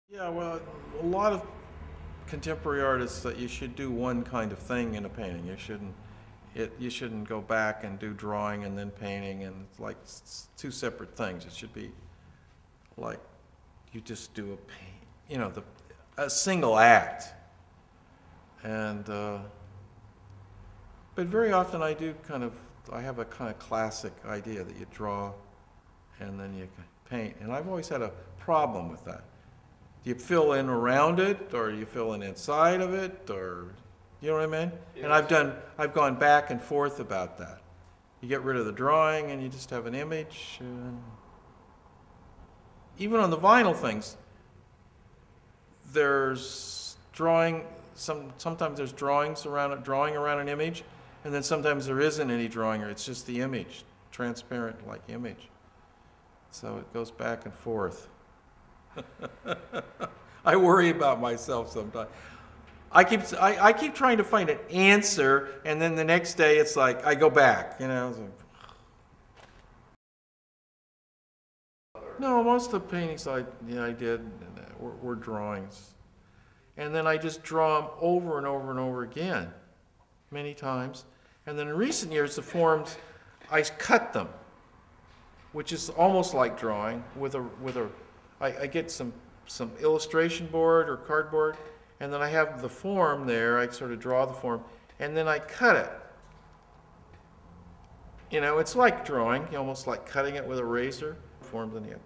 Yeah, well, a lot of contemporary artists that you should do one kind of thing in a painting. You shouldn't go back and do drawing and then painting, and it's like two separate things. It should be like you just do a paint, a single act. And but very often I have a kind of classic idea that you draw and then you paint, and I've always had a problem with that. Do you fill in around it, or you fill in inside of it, or you know what I mean? Yes. And I've gone back and forth about that. You get rid of the drawing and you just have an image. Even on the vinyl things, there's drawing. Sometimes there's drawing around an image, and then sometimes there isn't any drawing, or it's just the image, transparent like image. So it goes back and forth. I worry about myself sometimes. I keep trying to find an answer, and then the next day it's like I go back, No, most of the paintings I did were drawings, and then I just draw them over and over and over again, many times. And then in recent years, the forms I cut them, which is almost like drawing I get some illustration board or cardboard, and then I have the form there. I sort of draw the form, and then I cut it. It's like drawing, almost like cutting it with a razor. Forms in the end.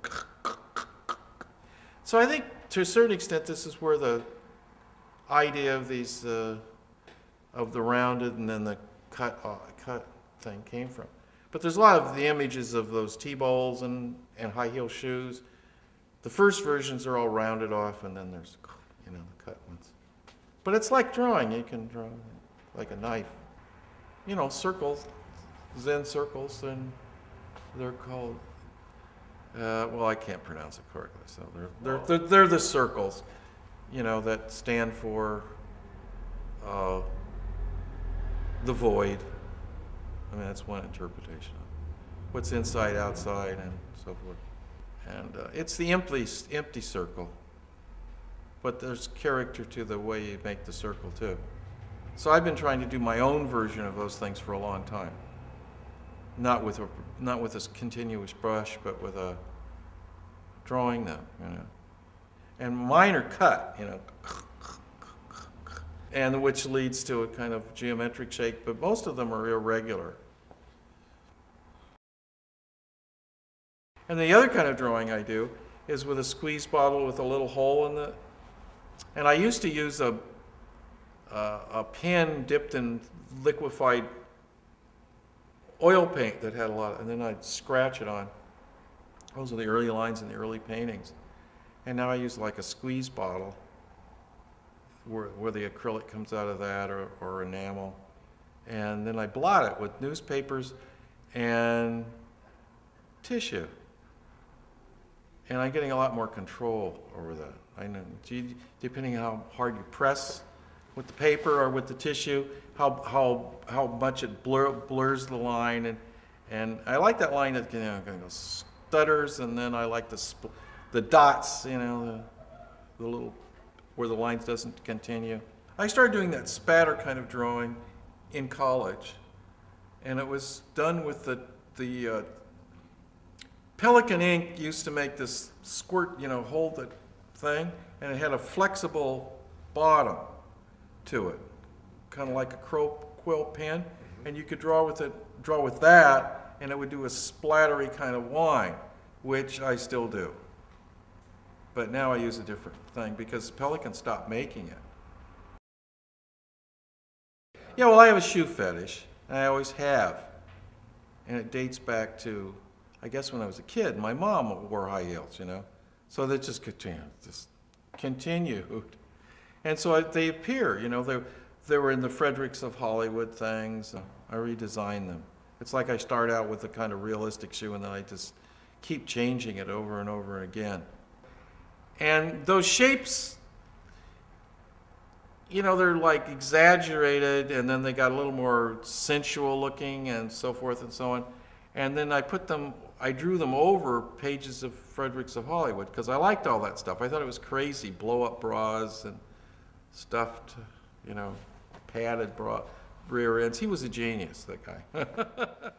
So I think, to a certain extent, this is where the idea of these, of the rounded and then the cut thing came from. But there's a lot of the images of those T-bowls and high heel shoes. The first versions are all rounded off, and then there's, the cut ones. But it's like drawing. You can draw like a knife. Circles, Zen circles, and they're called, well, I can't pronounce it correctly, so they're the circles, that stand for the void. I mean, that's one interpretation of what's inside, outside, and so forth. And it's the empty circle, but there's character to the way you make the circle too. So I've been trying to do my own version of those things for a long time. Not with a continuous brush, but with a drawing them, And mine are cut, and which leads to a kind of geometric shape, but most of them are irregular. And the other kind of drawing I do is with a squeeze bottle with a little hole in it. And I used to use a pen dipped in liquefied oil paint that had a lot, and then I'd scratch it on. Those are the early lines in the early paintings. And now I use like a squeeze bottle where the acrylic comes out of that, or enamel. And then I blot it with newspapers and tissue. And I'm getting a lot more control over that. I know, depending on how hard you press with the paper or with the tissue, how much it blurs the line, and I like that line that kind of stutters, and then I like the dots, the little where the lines doesn't continue. I started doing that spatter kind of drawing in college, and it was done with the Pelican ink used to make this squirt, hold the thing, and it had a flexible bottom to it, kind of like a quill pen, and you could draw with that, and it would do a splattery kind of line, which I still do. But now I use a different thing because Pelican stopped making it. Yeah, well, I have a shoe fetish, and I always have, and it dates back to, I guess, when I was a kid. My mom wore high heels, so that just continued. And so they appear, they were in the Fredericks of Hollywood things. I redesigned them. It's like I start out with a kind of realistic shoe, and then I just keep changing it over and over again. And those shapes, they're like exaggerated, and then they got a little more sensual looking and so forth and so on. And then I put them I drew them over pages of Fredericks of Hollywood because I liked all that stuff. I thought it was crazy, blow-up bras and stuffed, you know, padded bra rear ends. He was a genius, that guy.